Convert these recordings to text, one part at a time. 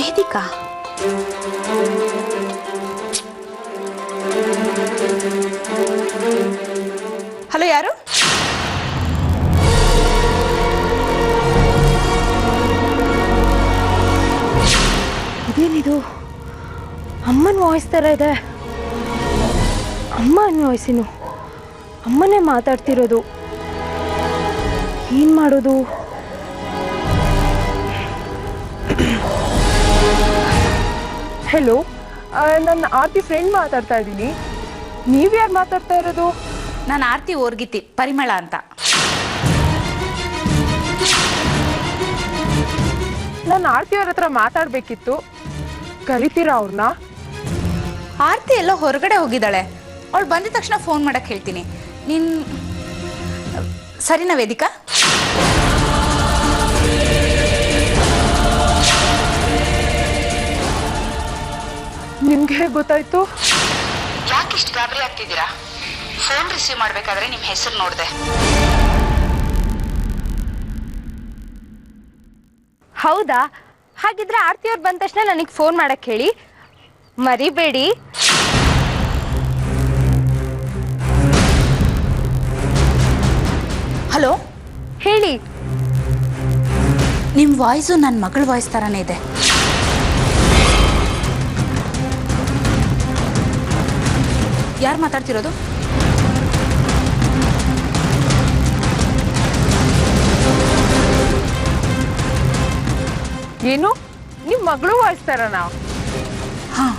Vedika? Hello, ಯಾರು? ಇದೇನಿದು? ಅಮ್ಮನ ವಾಯ್ಸ್ ಥರ ಇದೆ. ಅಮ್ಮ ಅನ್ನೋ ವಾಯ್ಸಿನು. ಅಮ್ಮನೇ ಮಾತಾಡ್ತಿರೋದು. ಏನು ಮಾಡೋದು? ಹೆಲೋ, ನನ್ನ ಆರ್ತಿ ಫ್ರೆಂಡ್ ಮಾತಾಡ್ತಾ ಇದ್ದೀನಿ. ನೀವ್ಯಾರು ಮಾತಾಡ್ತಾ ಇರೋದು? ನಾನು ಆರ್ತಿ ಓರ್ಗಿತಿ, ಪರಿಮಳ ಅಂತ. ನಾನು ಆರ್ತಿಯವ್ರ ಹತ್ರ ಮಾತಾಡಬೇಕಿತ್ತು. ಕರಿತೀರಾ ಅವ್ರನ್ನ? ಆರ್ತಿ ಎಲ್ಲ ಹೊರಗಡೆ ಹೋಗಿದ್ದಾಳೆ. ಅವಳು ಬಂದಿದ ತಕ್ಷಣ ಫೋನ್ ಮಾಡಕ್ಕೆ ಹೇಳ್ತೀನಿ. ನೀನು ಸರಿನಾ ವೇದಿಕಾ? ನಿಮ್ಗೆ ಹೇಗೆ ಗೊತ್ತಾಯ್ತು? ಯಾಕಿಷ್ಟು ಗಾಬರಿ ಆಗ್ತಿದ್ದೀರಾ? ಫೋನ್ ರಿಸೀವ್ ಮಾಡಬೇಕಾದ್ರೆ ನಿಮ್ಮ ಹೆಸರು ನೋಡಿದೆ. ಹೌದಾ? ಹಾಗಿದ್ರೆ ಆರ್ತಿಯವ್ರು ಬಂದ ತಕ್ಷಣ ನನಗೆ ಫೋನ್ ಮಾಡಕ್ಕೆ ಹೇಳಿ, ಮರಿಬೇಡಿ. ಹಲೋ, ಹೇಳಿ. ನಿಮ್ಮ ವಾಯ್ಸು ನನ್ನ ಮಗಳ ವಾಯ್ಸ್ ಥರನೇ ಇದೆ. ಯಾರು ಮಾತಾಡ್ತಿರೋದು? ಏನು, ನಿಮ್ಮ ಮಗಳು ವಾಯ್ಸ್ ಥರನಾ? ಹಾಂ.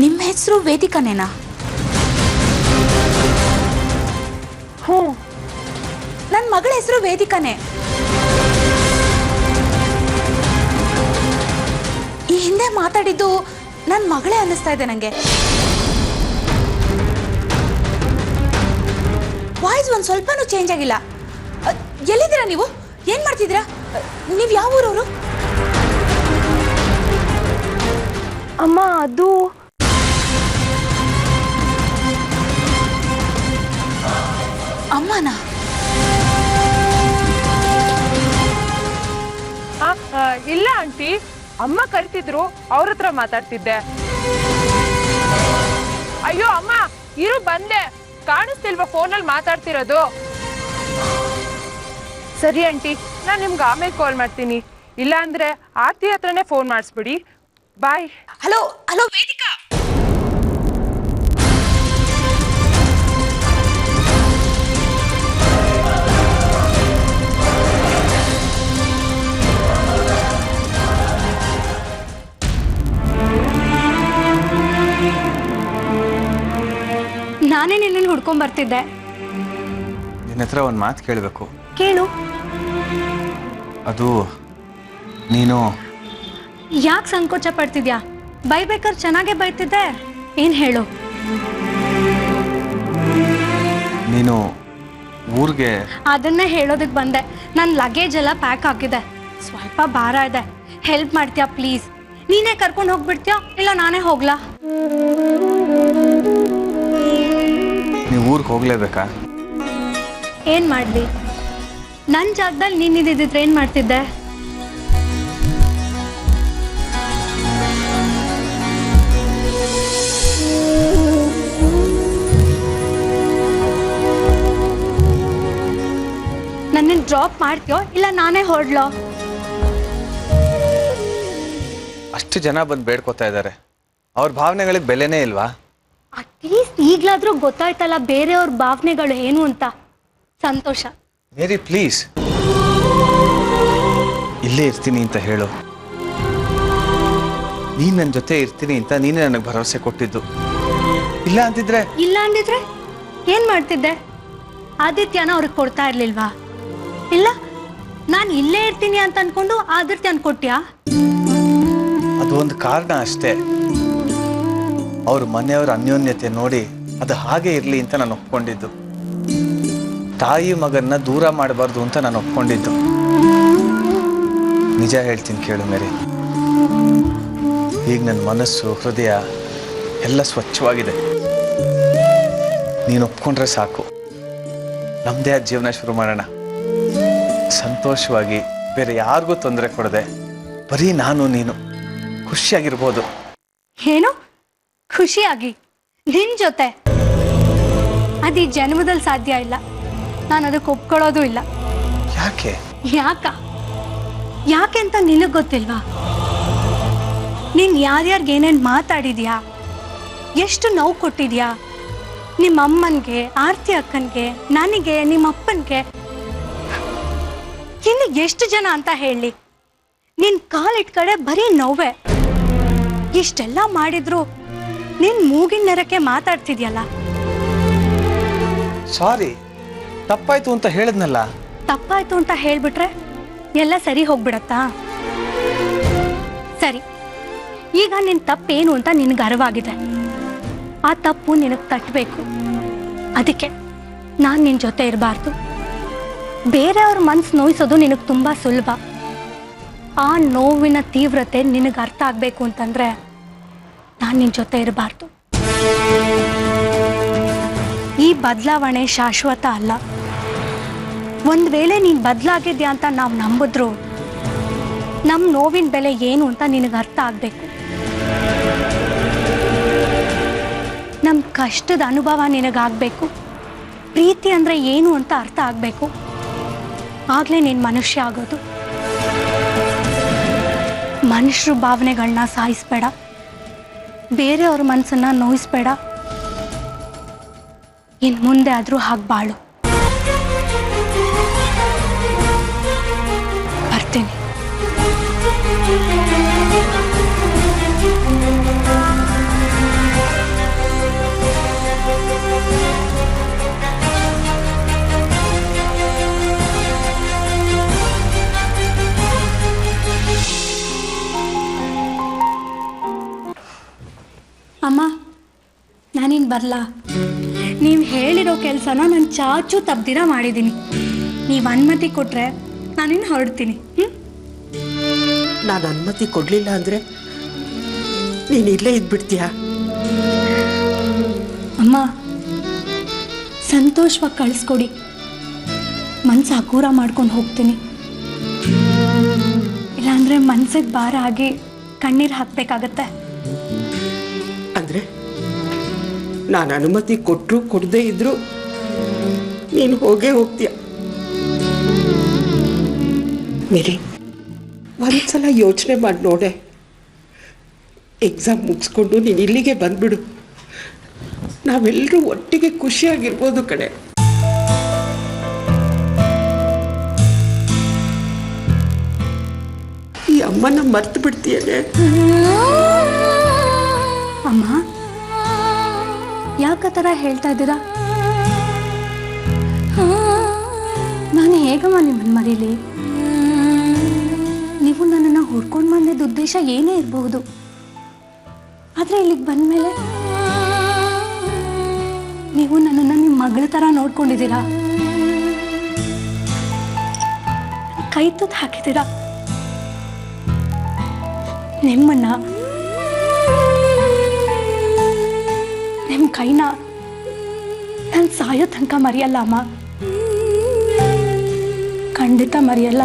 ನಿಮ್ಮ ಹೆಸರು ವೇದಿಕಾನೇನಾ? ಹ್ಞೂ, ನನ್ನ ಮಗಳ ಹೆಸರು ವೇದಿಕಾನೇ. ಈ ಹಿಂದೆ ಮಾತಾಡಿದ್ದು ನನ್ನ ಮಗಳೇ ಅನ್ನಿಸ್ತಾ ಇದೆ ನನಗೆ. ವಾಯ್ಸ್ ಒಂದು ಸ್ವಲ್ಪನೂ ಚೇಂಜ್ ಆಗಿಲ್ಲ. ಎಲ್ಲಿದ್ದೀರಾ ನೀವು? ಏನು ಮಾಡ್ತಿದ್ದೀರಾ? ನೀವು ಯಾವ ಊರವರು? ಅಮ್ಮ, ಅದು ಅಮ್ಮನಾ? ಇಲ್ಲ ಆಂಟಿ, ಅಮ್ಮ ಕರಿತಿದ್ರು, ಅವ್ರ ಹತ್ರ ಮಾತಾಡ್ತಿದ್ದೆ. ಅಯ್ಯೋ ಅಮ್ಮ, ಇರು ಬಂದೆ. ಕಾಣಿಸ್ತಿಲ್ವಾ ಫೋನಲ್ಲಿ ಮಾತಾಡ್ತಿರೋದು? ಸರಿ ಆಂಟಿ, ನಾನು ನಿಮ್ಗೆ ಆಮೇಲೆ ಕಾಲ್ ಮಾಡ್ತೀನಿ. ಇಲ್ಲ ಅಂದ್ರೆ ಆರ್ತಿ ಹತ್ರನೇ ಫೋನ್ ಮಾಡಿಸ್ಬಿಡಿ. ಬಾಯ್. Hello hello Vedika. ನಾನೇ ನಿನ್ನನ್ನು ಹುಡ್ಕೊಂಡ್ ಬರ್ತಿದ್ದೆ. ನಿನ್ನ ಹತ್ರ ಒಂದು ಮಾತು ಕೇಳಬೇಕು. ಕೇಳು. ಅದು ನೀನು ಯಾಕೆ ಸಂಕೋಚ ಪಡ್ತಿದ್ಯಾ? ಬೈಬೇಕಾದ್ರೆ ಚೆನ್ನಾಗೇ ಬೈತಿದ್ದೆ. ಏನು ಹೇಳು? ನೀನು ಊರಿಗೆ ಅದನ್ನೇ ಹೇಳೋದಕ್ಕೆ ಬಂದೆ. ನನ್ನ ಲಗೇಜ್ ಎಲ್ಲ ಪ್ಯಾಕ್ ಆಗಿದೆ, ಸ್ವಲ್ಪ ಭಾರ ಇದೆ. ಹೆಲ್ಪ್ ಮಾಡ್ತೀಯಾ ಪ್ಲೀಸ್? ನೀನೇ ಕರ್ಕೊಂಡು ಹೋಗ್ಬಿಡ್ತೀಯಾ ಇಲ್ಲ ನಾನೇ ಹೋಗ್ಲಾ? ನೀವು ಊರಿಗೆ ಹೋಗ್ಲೇಬೇಕಾ? ಏನು ಮಾಡಲಿ? ನನ್ನ ಜಾಗದಲ್ಲಿ ನೀನಿದ್ದಿದ್ರೆ ಏನು ಮಾಡ್ತಿದ್ದೆ? ನನ್ನನ್ನು ಡ್ರಾಪ್ ಮಾಡ್ತೀಯೋ ಇಲ್ಲ ನಾನೇ ಹೊರಡ್ಲೋ? ಅಷ್ಟು ಜನ ಬಂದು ಬೇಡ್ಕೋತಾ ಇದ್ದಾರೆ, ಅವ್ರ ಭಾವನೆಗಳಿಗೆ ಬೆಲೆನೇ ಇಲ್ವಾ? ಅಟ್ಲೀಸ್ಟ್ ಈಗಲಾದರೂ ಗೊತ್ತಾಯ್ತಲ್ಲ ಬೇರೆಯವ್ರ ಭಾವನೆಗಳು ಏನು ಅಂತ. ಸಂತೋಷ. ಮೇರಿ ಪ್ಲೀಸ್, ಇಲ್ಲೇ ಇರ್ತೀನಿ ಅಂತ ಹೇಳು. ನೀನು ನನ್ನ ಜೊತೆ ಇರ್ತೀನಿ ಅಂತ ನೀನೇ ನನಗೆ ಭರವಸೆ ಕೊಟ್ಟಿದ್ದು. ಇಲ್ಲ ಅಂತಿದ್ರೆ ಏನು ಮಾಡ್ತಿದ್ದೆ? ಆದಿತ್ಯನ ಅವ್ರಿಗೆ ಕೊಡ್ತಾ ಇರ್ಲಿಲ್ವಾ? ಇಲ್ಲ, ನಾನು ಇಲ್ಲೇ ಇರ್ತೀನಿ ಅಂತ ಅನ್ಕೊಂಡು ಆದಿತ್ಯನ ಕೊಟ್ಯಾ? ಅದು ಒಂದು ಕಾರಣ ಅಷ್ಟೇ. ಅವ್ರ ಮನೆಯವರ ಅನ್ಯೋನ್ಯತೆ ನೋಡಿ ಅದು ಹಾಗೆ ಇರಲಿ ಅಂತ ನಾನು ಒಪ್ಕೊಂಡಿದ್ದು. ತಾಯಿ ಮಗನ್ನ ದೂರ ಮಾಡಬಾರ್ದು ಅಂತ ನಾನು ಒಪ್ಕೊಂಡಿದ್ದು. ನಿಜ ಹೇಳ್ತೀನಿ ಕೇಳು ಮೇರಿ, ಈಗ ನನ್ನ ಮನಸ್ಸು ಹೃದಯ ಎಲ್ಲ ಸ್ವಚ್ಛವಾಗಿದೆ. ನೀನು ಒಪ್ಕೊಂಡ್ರೆ ಸಾಕು, ನಮ್ಮದೇ ಆದ ಜೀವನ ಶುರು ಮಾಡೋಣ. ಸಂತೋಷವಾಗಿ, ಬೇರೆ ಯಾರಿಗೂ ತೊಂದರೆ ಕೊಡದೆ ಬರೀ ನಾನು ನೀನು ಖುಷಿಯಾಗಿರ್ಬೋದು. ಏನು ಖುಷಿಯಾಗಿ ನಿನ್ ಜೊತೆ? ಅದು ಈ ಜನ್ಮದಲ್ಲಿ ಸಾಧ್ಯ ಇಲ್ಲ. ನಾನು ಅದಕ್ಕೆ ಒಪ್ಕೊಳ್ಳೋದು ಇಲ್ಲ. ಯಾಕೆ? ಯಾಕೆ ಅಂತ ನಿನಗೆ ಗೊತ್ತಿಲ್ವಾ? ನೀನ್ ಯಾರ್ಯಾರಿಗೆ ಏನೇನು ಮಾತಾಡಿದ್ಯಾ, ಎಷ್ಟು ನೋವು ಕೊಟ್ಟಿದ್ಯಾ, ನಿಮ್ಮ ಅಮ್ಮನಿಗೆ, ಆರ್ತಿ ಅಕ್ಕನಿಗೆ, ನನಗೆ, ನಿಮ್ಮ ಅಪ್ಪನಿಗೆ, ಇನ್ನು ಎಷ್ಟು ಜನ ಅಂತ ಹೇಳಿ. ನಿನ್ ಕಾಲಿಟ್ ಕಡೆ ಬರೀ ನೋವೇ. ಇಷ್ಟೆಲ್ಲ ಮಾಡಿದ್ರು ನಿನ್ ಮೂಗಿನ ನೆರಕ್ಕೆ ಮಾತಾಡ್ತಿದ್ಯಲ್ಲ. ಸಾರಿ, ತಪ್ಪಾಯ್ತು ಅಂತ ಹೇಳಿದ್ನಲ್ಲ. ತಪ್ಪಾಯ್ತು ಅಂತ ಹೇಳ್ಬಿಟ್ರೆ ಎಲ್ಲ ಸರಿ ಹೋಗ್ಬಿಡತ್ತಾ? ಸರಿ, ಈಗ ನಿನ್ ತಪ್ಪೇನು ಅಂತ ನಿನಗೆ ಅರಿವಾಗಿದೆ. ಆ ತಪ್ಪು ನಿನಗೆ ತಟ್ಟಬೇಕು. ಅದಕ್ಕೆ ನಾನು ನಿನ್ನ ಜೊತೆ ಇರಬಾರ್ದು. ಬೇರೆಯವ್ರ ಮನ್ಸು ನೋಯಿಸೋದು ನಿನಗೆ ತುಂಬ ಸುಲಭ. ಆ ನೋವಿನ ತೀವ್ರತೆ ನಿನಗೆ ಅರ್ಥ ಆಗಬೇಕು ಅಂತಂದ್ರೆ ನಾನು ನಿನ್ನ ಜೊತೆ ಇರಬಾರ್ದು. ಈ ಬದಲಾವಣೆ ಶಾಶ್ವತ ಅಲ್ಲ. ಒಂದು ವೇಳೆ ನೀನು ಬದಲಾಗಿದ್ಯಾ ಅಂತ ನಾವು ನಂಬಿದ್ರು ನಮ್ಮ ನೋವಿನ ಬೆಲೆ ಏನು ಅಂತ ನಿನಗೆ ಅರ್ಥ ಆಗಬೇಕು. ನಮ್ಮ ಕಷ್ಟದ ಅನುಭವ ನಿನಗಾಗಬೇಕು. ಪ್ರೀತಿ ಅಂದರೆ ಏನು ಅಂತ ಅರ್ಥ ಆಗಬೇಕು. ಆಗಲೇ ನೀನು ಮನುಷ್ಯ ಆಗೋದು. ಮನುಷ್ಯರ ಭಾವನೆಗಳನ್ನ ಸಾಯಿಸ್ಬೇಡ. ಬೇರೆಯವ್ರ ಮನಸ್ಸನ್ನು ನೋಯಿಸ್ಬೇಡ. ಇನ್ನು ಮುಂದೆ ಆದರೂ ಹಾಗೆ ಬಾಳು. ಬರ್ತೀನಿ. ಅಮ್ಮ, ನಾನಿನ್ ಬರಲಾ? ನೀವು ಹೇಳಿರೋ ಕೆಲಸನ ನಾನು ಚಾಚು ತಪ್ಪದಿರ ಮಾಡಿದ್ದೀನಿ. ನೀವು ಅನುಮತಿ ಕೊಟ್ಟರೆ ನಾನಿನ್ನು ಹೊರಡ್ತೀನಿ. ನಾನು ಅನುಮತಿ ಕೊಡಲಿಲ್ಲ ಅಂದರೆ ನೀನು ಇಲ್ಲೇ ಇದ್ಬಿಡ್ತೀಯಾ? ಅಮ್ಮ, ಸಂತೋಷವಾಗಿ ಕಳಿಸ್ಕೊಡಿ. ಮನಸ್ಸು ಹಗೂರ ಮಾಡ್ಕೊಂಡು ಹೋಗ್ತೀನಿ. ಇಲ್ಲಾಂದರೆ ಮನಸ್ಸಿಗೆ ಭಾರ ಆಗಿ ಕಣ್ಣೀರು ಹಾಕಬೇಕಾಗತ್ತೆ. ಅಂದರೆ ನಾನು ಅನುಮತಿ ಕೊಟ್ಟರು ಕೊಡದೇ ಇದ್ರು ನೀನು ಹೋಗೇ ಹೋಗ್ತೀಯ. ಮೇರಿ, ಒಂದ್ಸಲ ಯೋಚನೆ ಮಾಡಿ ನೋಡೆ. ಎಕ್ಸಾಮ್ ಮುಗಿಸ್ಕೊಂಡು ನೀನು ಇಲ್ಲಿಗೆ ಬಂದ್ಬಿಡು. ನಾವೆಲ್ಲರೂ ಒಟ್ಟಿಗೆ ಖುಷಿಯಾಗಿರ್ಬೋದು ಕಣೆ. ಈ ಅಮ್ಮನ ಮರ್ತು ಬಿಡ್ತೀಯನೆ. ಅಮ್ಮ, ಯಾಕೆ ಆ ಥರ ಹೇಳ್ತಾ ಇದ್ದೀರಾ? ನಾನು ಹೇಗಮ್ಮ ನಿಮ್ಮನ್ನು ಮರೀಲಿ? ನೀವು ನನ್ನನ್ನು ಹುಡ್ಕೊಂಡು ಬಂದಿದ್ದ ಉದ್ದೇಶ ಏನೇ ಇರಬಹುದು. ಆದರೆ ಇಲ್ಲಿಗೆ ಬಂದಮೇಲೆ ನೀವು ನನ್ನನ್ನು ನಿಮ್ಮ ಮಗಳ ಥರ ನೋಡ್ಕೊಂಡಿದ್ದೀರಾ. ಕೈ ತುತ್ತು ಹಾಕಿದ್ದೀರಾ. ನಿಮ್ಮನ್ನ, ನಿಮ್ಮ ಕೈನ ನಾನು ಸಾಯೋ ತನಕ ಮರೆಯಲ್ಲ ಅಮ್ಮ. ಖಂಡಿತ ಮರೆಯಲ್ಲ.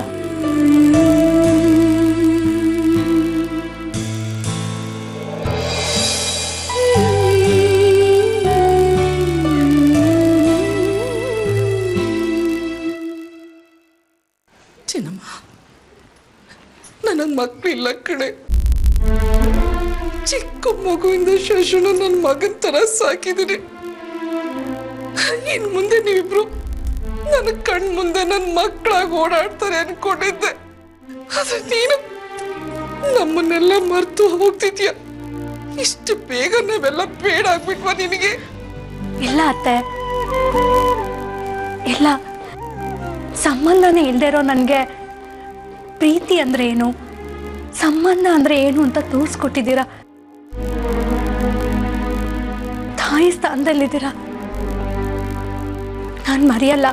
ಚಿನ್ನಮ್ಮ, ನನಗೆ ಮಕ್ಕಳಿಲ್ಲ ಕಣೆ. ಚಿಕ್ಕ ಮಗುವಿಂದ ಶಶುನ ನನ್ನ ಮಗನ ತರ ಸಾಕಿದ್ದೀನಿ. ಇನ್ ಮುಂದೆ ನೀವಿಬ್ರು ನನ್ನ ಕಣ್ ಮುಂದೆ ನನ್ನ ಮಕ್ಕಳಾಗಿ ಓಡಾಡ್ತಾರೆ ಅನ್ಕೊಂಡಿದ್ದೆ. ಆದ್ರೆ ನೀನು ನಮ್ಮನ್ನೆಲ್ಲ ಮರ್ತು ಹೋಗ್ತಿದ್ಯಾ. ಇಷ್ಟು ಬೇಗ ನಾವೆಲ್ಲ ಬೇಡ ಆಗ್ಬಿಟ್ವಾ ನಿನಗೆ? ಇಲ್ಲ ಅತ್ತೆ, ಇಲ್ಲ. ಸಂಬಂಧನೇ ಇಲ್ಲದೆ ಇರೋ ನನಗೆ ಪ್ರೀತಿ ಅಂದ್ರೆ ಏನು, ಸಂಬಂಧ ಅಂದ್ರೆ ಏನು ಅಂತ ತೋರಿಸ್ಕೊಟ್ಟಿದ್ದೀರಾ. ತಾಯಿ ಸ್ಥಾನದಲ್ಲಿದ್ದೀರಾ. ನಾನು ಮರೆಯಲ್ಲ,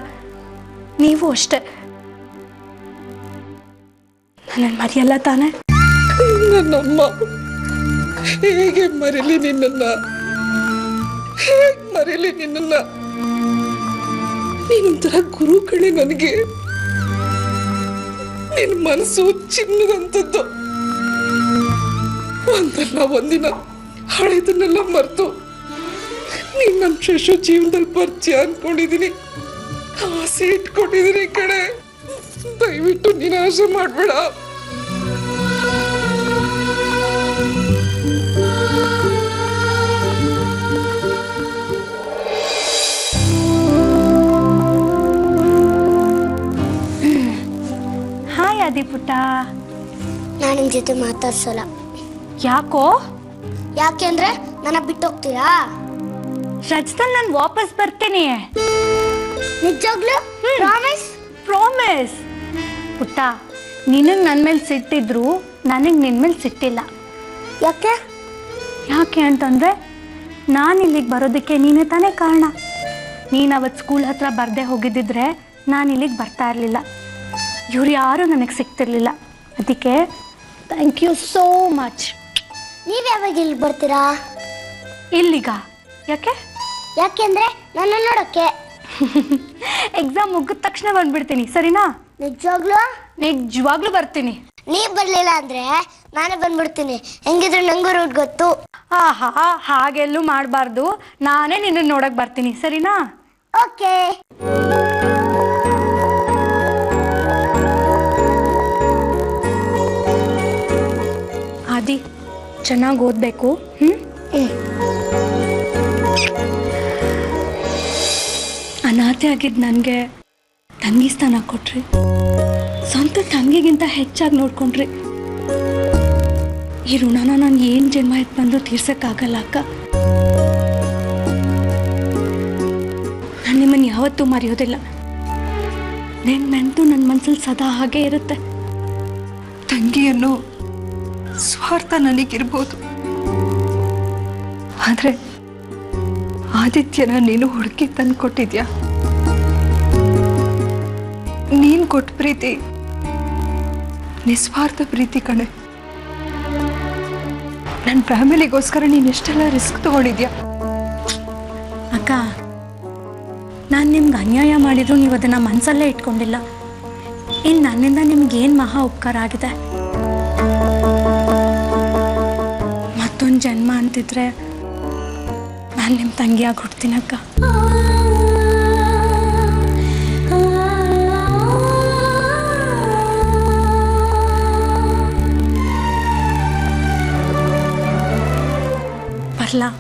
ನೀವು ಅಷ್ಟೆ. ನನ್ನನ್ನು ಮರೆಯಲ್ಲ ತಾನೆ? ನನ್ನಮ್ಮ ಹೇಗೆ ಮರೀಲಿ ನಿನ್ನನ್ನ? ಹೇಗೆ ಮರೀಲಿ ನಿನ್ನನ್ನ? ನೀನೊಂಥರ ಗುರು ಕಣೆ ನನಗೆ. ನಿನ್ನ ಮನಸ್ಸು ಚಿನ್ನದಂಥದ್ದು. ಒಂದಲ್ಲ ಒಂದಿನ ಹಳೆದನ್ನೆಲ್ಲ ಮರೆತು ನೀನ್ ನಮ್ ಶಶು ಜೀವನದಲ್ಲಿ ಪರಿಚಯ ಅನ್ಕೊಂಡಿದೀನಿ, ಆಸೆ ಇಟ್ಕೊಂಡಿದೀನಿ ಕಡೆ. ದಯವಿಟ್ಟು ನೀನ್ ಆಸೆ ಮಾಡ್ಬೇಡ. ಹಾಯ್ ಆದಿ ಪುಟ್ಟ. ನಾನು ನಿಮ್ ಜೊತೆ ಮಾತಾಡ್ಸಲ್ಲ. ಯಾಕೋ? ಯಾಕೆಂದ್ರೆ ನನ್ನ ಬಿಟ್ಟು ಹೋಗ್ತೀರಾ? ರಜದಲ್ಲಿ ನಾನು ವಾಪಸ್ ಬರ್ತೀನಿ. ನಿಜವಾಗ್ಲೂ ಪ್ರಾಮಿಸ್? ಪ್ರಾಮಿಸ್. ಪುಟ್ಟ, ನಿನಗೆ ನನ್ನ ಮೇಲೆ ಸಿಟ್ಟಿದ್ರು ನನಗೆ ನಿನ್ನ ಮೇಲೆ ಸಿಟ್ಟಿಲ್ಲ. ಯಾಕೆ? ಯಾಕೆ ಅಂತಂದರೆ ನಾನು ಇಲ್ಲಿಗೆ ಬರೋದಕ್ಕೆ ನೀನೇ ತಾನೇ ಕಾರಣ. ನೀನು ಅವತ್ತು ಸ್ಕೂಲ್ ಹತ್ರ ಬರದೇ ಹೋಗಿದ್ದಿದ್ರೆ ನಾನು ಇಲ್ಲಿಗೆ ಬರ್ತಾ ಇರಲಿಲ್ಲ. ಇವ್ರು ಯಾರೂ ನನಗೆ ಸಿಗ್ತಿರ್ಲಿಲ್ಲ. ಅದಕ್ಕೆ ಥ್ಯಾಂಕ್ ಯು ಸೋ ಮಚ್. ನೀವ್ ಯಾವಾಗ ಇಲ್ಲಿ ಬರ್ತೀರಾ? ಇಲ್ಲಿಗ? ಯಾಕೆ? ಯಾಕೆಂದ್ರೆ ನನ್ನ ನೋಡೋಕೆ. ಎಕ್ಸಾಮ್ ಮುಗಿದ ತಕ್ಷಣ ಬಂದ್ಬಿಡ್ತೀನಿ, ಸರಿನಾ? ನಿಜವಾಗ್ಲೂ? ನಿಜವಾಗ್ಲೂ ಬರ್ತೀನಿ. ನೀವ್ ಬರ್ಲಿಲ್ಲ ಅಂದ್ರೆ ನಾನೇ ಬಂದ್ಬಿಡ್ತೀನಿ. ಹೆಂಗಿದ್ರು ನಂಗೂ ರೂಟ್ ಗೊತ್ತು. ಆಹಾ, ಹಾಗೆಲ್ಲೂ ಮಾಡಬಾರ್ದು. ನಾನೇ ನಿನ್ನ ನೋಡಕ್ ಬರ್ತೀನಿ, ಸರಿನಾ? ಓಕೆ. ಆದಿ, ಚೆನ್ನಾಗಿ ಓದಬೇಕು. ಅನಾಥೆ ಆಗಿದ್ದು ನನಗೆ ತಂಗಿ ಸ್ಥಾನ ಕೊಟ್ರಿ. ಸ್ವಂತ ತಂಗಿಗಿಂತ ಹೆಚ್ಚಾಗಿ ನೋಡ್ಕೊಂಡ್ರಿ. ಈ ಋಣನ ನಾನು ಏನು ಜನ್ಮ ಎತ್ತು ಬಂದರೂ ತೀರ್ಸಕ್ಕಾಗಲ್ಲ ಅಕ್ಕ. ನಾನು ನಿಮ್ಮನ್ನು ಯಾವತ್ತೂ ಮರೆಯೋದಿಲ್ಲ. ನನ್ನ ನೆನಪು ನನ್ನ ಮನಸ್ಸಲ್ಲಿ ಸದಾ ಹಾಗೆ ಇರುತ್ತೆ. ತಂಗಿಯನ್ನು ಸ್ವಾರ್ಥ ನನಗಿರ್ಬೋದು, ಆದ್ರೆ ಆದಿತ್ಯನ ನೀನು ಹುಡುಕಿ ತಂದು ಕೊಟ್ಟಿದ್ಯಾ. ನೀನ್ ಕೊಟ್ಟ ಪ್ರೀತಿ ನಿಸ್ವಾರ್ಥ ಪ್ರೀತಿ ಕಣೆ. ನನ್ನ ಫ್ಯಾಮಿಲಿಗೋಸ್ಕರ ನೀನು ಎಷ್ಟೆಲ್ಲ ರಿಸ್ಕ್ ತಗೊಂಡಿದ್ಯಾ. ಅಕ್ಕ, ನಾನು ನಿಮ್ಗೆ ಅನ್ಯಾಯ ಮಾಡಿದ್ರು ನೀವು ಅದನ್ನು ಮನಸ್ಸಲ್ಲೇ ಇಟ್ಕೊಂಡಿಲ್ಲ. ಇನ್ನು ನನ್ನಿಂದ ನಿಮ್ಗೇನು ಮಹಾ ಉಪಕಾರ ಆಗಿದೆ. ಮತ್ತೊಂದು ಜನ್ಮ ಅಂತಿದ್ರೆ ನಾನು ನಿಮ್ಮ ತಂಗಿಯಾಗಿ ಹುಡ್ತೀನಕ್ಕ. ಬರ್ಲಾ?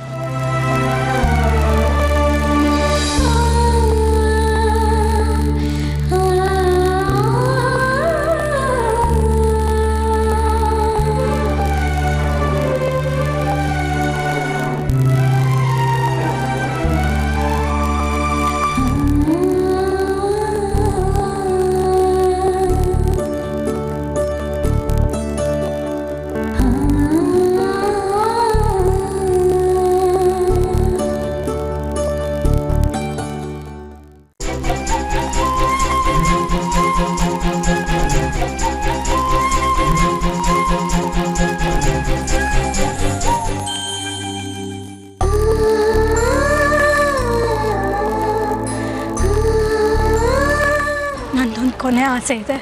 ನಂದೊಂದು ಕೊನೆ ಆಸೆ ಇದೆ,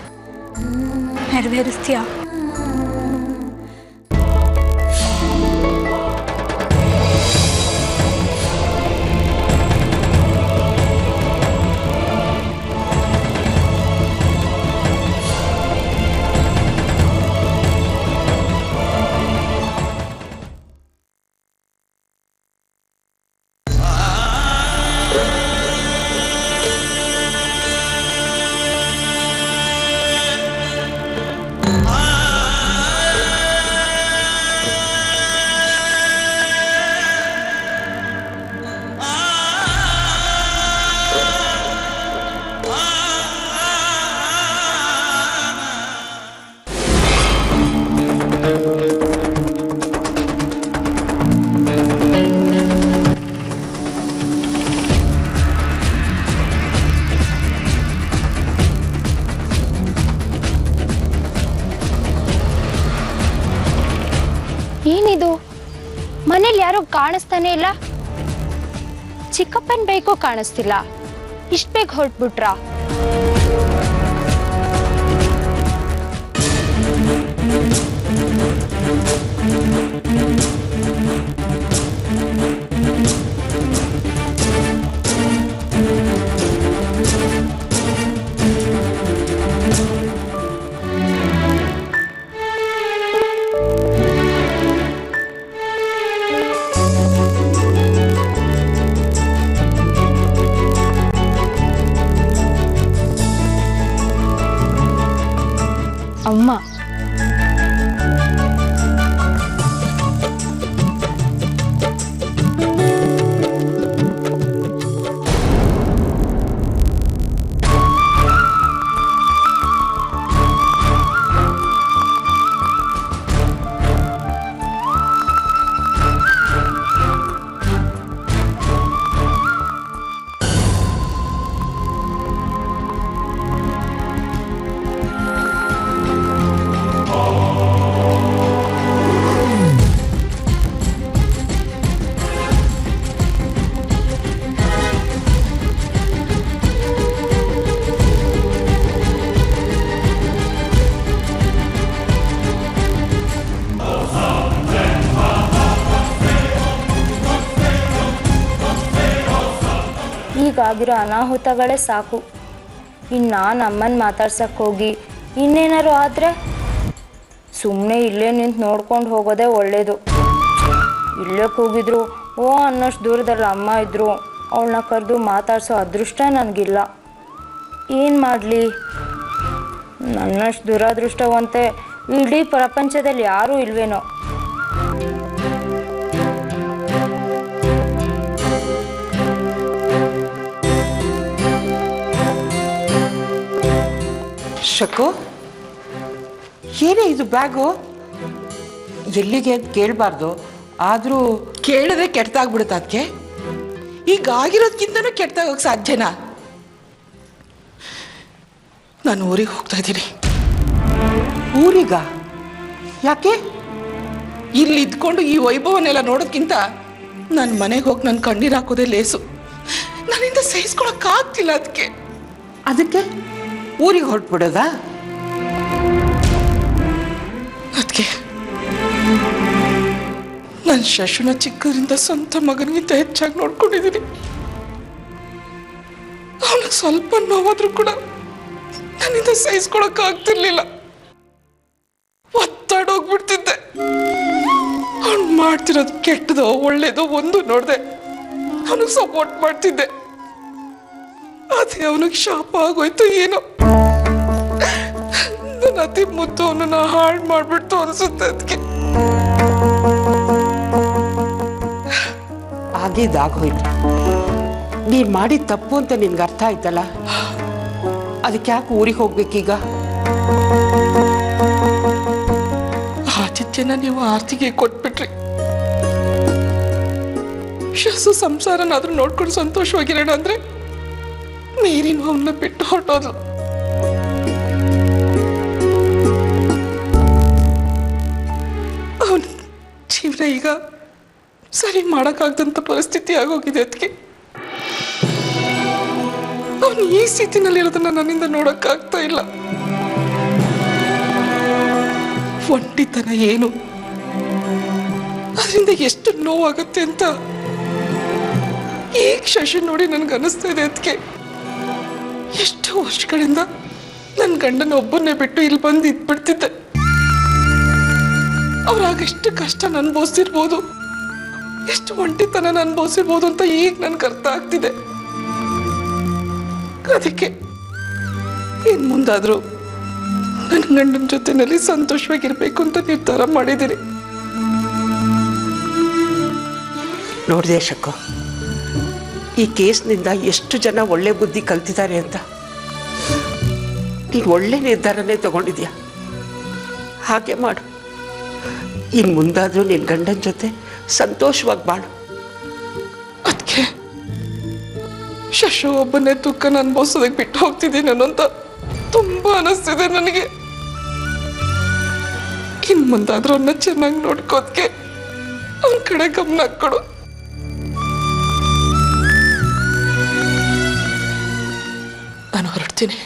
ನೆರವೇರಿಸ್ತೀಯಾ? ಏನಿದು, ಮನೇಲಿ ಯಾರು ಕಾಣಿಸ್ತಾನೆ ಇಲ್ಲ. ಚಿಕ್ಕಪ್ಪನ ಬೈಕು ಕಾಣಿಸ್ತಿಲ್ಲ. ಇಷ್ಟು ಬೇಗ ಹೊರಟ್ಬಿಟ್ರಾ? ಅಮ್ಮ. ಈಗಾಗಿರೋ ಅನಾಹುತಗಳೇ ಸಾಕು. ಇನ್ನು ನಾನು ಅಮ್ಮನ ಮಾತಾಡ್ಸಕ್ಕೆ ಹೋಗಿ ಇನ್ನೇನಾರು ಆದರೆ ಸುಮ್ಮನೆ ಇಲ್ಲೇ ನಿಂತು ನೋಡ್ಕೊಂಡು ಹೋಗೋದೇ ಒಳ್ಳೆಯದು. ಇಲ್ಲೇ ಕೂಗಿದ್ರು ಓ ಅನ್ನೋಷ್ಟು ದೂರದಲ್ಲಿ ಅಮ್ಮ ಇದ್ದರು, ಅವಳನ್ನ ಕರೆದು ಮಾತಾಡ್ಸೋ ಅದೃಷ್ಟ ನನಗಿಲ್ಲ. ಏನು ಮಾಡಲಿ? ನನ್ನಷ್ಟು ದುರಾದೃಷ್ಟವಂತೆ ಇಡೀ ಪ್ರಪಂಚದಲ್ಲಿ ಯಾರೂ ಇಲ್ವೇನೋ. ಶಕು, ಏನೇ ಇದು ಬ್ಯಾಗು? ಎಲ್ಲಿಗೆ ಅಂತ ಕೇಳಬಾರ್ದು, ಆದರೂ ಕೇಳಿದ್ರೆ ಕೆಟ್ಟದಾಗ್ಬಿಡುತ್ತೆ. ಅದಕ್ಕೆ ಈಗ ಆಗಿರೋದ್ಕಿಂತನೂ ಕೆಟ್ಟದಾಗೋಕೆ ಸಾಧ್ಯನಾ? ನಾನು ಊರಿಗೆ ಹೋಗ್ತಾ ಇದ್ದೀನಿ. ಊರಿಗ? ಯಾಕೆ? ಇಲ್ಲಿ ಇದ್ಕೊಂಡು ಈ ವೈಭವನೆಲ್ಲ ನೋಡೋದ್ಕಿಂತ ನನ್ನ ಮನೆಗೆ ಹೋಗಿ ನನ್ನ ಕಣ್ಣೀರು ಹಾಕೋದೇ ಲೇಸು. ನನ್ನಿಂದ ಸಹಿಸ್ಕೊಳಕ್ಕಾಗ್ತಿಲ್ಲ. ಅದಕ್ಕೆ ಊರಿಗೆ ಹೊರಟ್ಬಿಡೋದಾ? ಅದಕ್ಕೆ ನನ್ನ ಶಶುನ ಚಿಕ್ಕದ್ರಿಂದ ಸ್ವಂತ ಮಗನಿಗಿಂತ ಹೆಚ್ಚಾಗಿ ನೋಡ್ಕೊಂಡಿದ್ದೀನಿ. ಅವನಿಗೆ ಸ್ವಲ್ಪ ನೋವಾದ್ರೂ ಕೂಡ ನನ್ನಿಂದ ಸಹಿಸ್ಕೊಳಕ್ಕಾಗ್ತಿರ್ಲಿಲ್ಲ. ಒತ್ತಾಡೋಗ್ಬಿಡ್ತಿದ್ದೆ. ಅವ್ನು ಮಾಡ್ತಿರೋದು ಕೆಟ್ಟದೋ ಒಳ್ಳೇದೋ ಒಂದು ನೋಡ್ದೆ ಅವನಿಗೆ ಸಪೋರ್ಟ್ ಮಾಡ್ತಿದ್ದೆ. ಅದೇ ಅವನಿಗೆ ಶಾಪ ಆಗೋಯ್ತು ಏನೋ. ನನ್ನ ಅತಿ ಮುದ್ದು ಅವನನ್ನ ಹಾಳು ಮಾಡ್ಬಿಡ್ತು ಅನ್ಸುತ್ತೆ. ಅದಕ್ಕೆ ಆಗಿದ್ದಾಗೋಯ್ತು. ನೀನ್ ಮಾಡಿದ ತಪ್ಪು ಅಂತ ನಿನ್ಗೆ ಅರ್ಥ ಆಯ್ತಲ್ಲ, ಅದಕ್ಕೆ ಯಾಕೆ ಊರಿಗೆ ಹೋಗ್ಬೇಕೀಗ? ಆತಿಥ್ಯನ ನೀವು ಆರ್ತಿಗೆ ಕೊಟ್ಬಿಟ್ರಿ. ಶಸು ಸಂಸಾರನಾದ್ರೂ ನೋಡ್ಕೊಂಡು ಸಂತೋಷವಾಗಿರೋಣ ಅಂದ್ರೆ ನೀರಿನ ಅವನ್ನ ಬಿಟ್ಟು ಹೊರಟೋದು. ಅವನ ಜೀವನ ಈಗ ಸರಿ ಮಾಡಕ್ಕಾಗ್ದಂತ ಪರಿಸ್ಥಿತಿ ಆಗೋಗಿದೆ. ಅದಕ್ಕೆ ಅವನು ಈ ಸ್ಥಿತಿನಲ್ಲಿರೋದನ್ನ ನನ್ನಿಂದ ನೋಡಕ್ಕಾಗ್ತಾ ಇಲ್ಲ. ಒಂಟಿತನ ಏನು, ಅದರಿಂದ ಎಷ್ಟು ನೋವಾಗುತ್ತೆ ಅಂತ ಈಗ ಶಶಿ ನೋಡಿ ನನ್ಗೆ ಅನಿಸ್ತಾ ಇದೆ. ಅದಕ್ಕೆ ಎಷ್ಟು ವರ್ಷಗಳಿಂದ ನನ್ನ ಗಂಡನ ಒಬ್ಬನ್ನೇ ಬಿಟ್ಟು ಇಲ್ಲಿ ಬಂದು ಇದ್ಬಿಡ್ತಿದ್ದೆ. ಅವ್ರಾಗೆಷ್ಟು ಕಷ್ಟ ಅನುಭವಿಸಿರ್ಬೋದು, ಎಷ್ಟು ಒಂಟಿತನ ಅನುಭವಿಸಿರ್ಬೋದು ಅಂತ ಈಗ ನನ್ಗೆ ಅರ್ಥ ಆಗ್ತಿದೆ. ಅದಕ್ಕೆ ಇನ್ ಮುಂದಾದ್ರೂ ನನ್ನ ಗಂಡನ ಜೊತೆನಲ್ಲಿ ಸಂತೋಷವಾಗಿರ್ಬೇಕು ಅಂತ ನಿರ್ಧಾರ ಮಾಡಿದ್ದೀನಿ. ನೋಡಿದೆ ಶಕ್ಕು, ಈ ಕೇಸ್ನಿಂದ ಎಷ್ಟು ಜನ ಒಳ್ಳೆ ಬುದ್ಧಿ ಕಲ್ತಿದ್ದಾರೆ ಅಂತ. ನೀನು ಒಳ್ಳೆ ನಿರ್ಧಾರನೇ ತಗೊಂಡಿದ್ಯಾ. ಹಾಗೆ ಮಾಡು. ಇನ್ನು ಮುಂದಾದರೂ ನಿನ್ನ ಗಂಡನ ಜೊತೆ ಸಂತೋಷವಾಗಿ ಬಾಳು. ಅದಕ್ಕೆ ಶಶು ಒಬ್ಬನೇ ದುಃಖನ ಅನುಭವಿಸೋದಕ್ಕೆ ಬಿಟ್ಟು ಹೋಗ್ತಿದ್ದೀನಿ ಅನ್ನೋಂತ ತುಂಬಾ ಅನಿಸ್ತಿದೆ ನನಗೆ. ಇನ್ನು ಮುಂದಾದ್ರೂ ಅವನ್ನ ಚೆನ್ನಾಗಿ ನೋಡ್ಕೋದಕ್ಕೆ ಅವನ ಕಡೆ ಗಮನ ಕೊಡು. ನಾನು ಹೊರಡ್ತೀನಿ.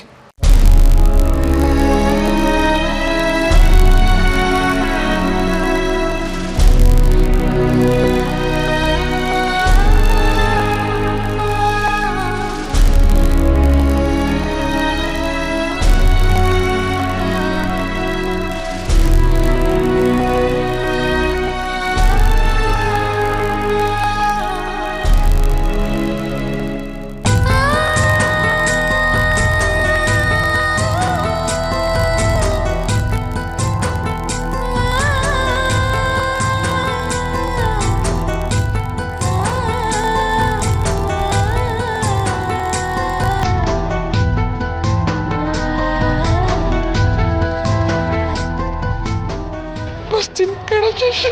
ಬರ್ತೀನಿ ಕಣ ಶಶಿ.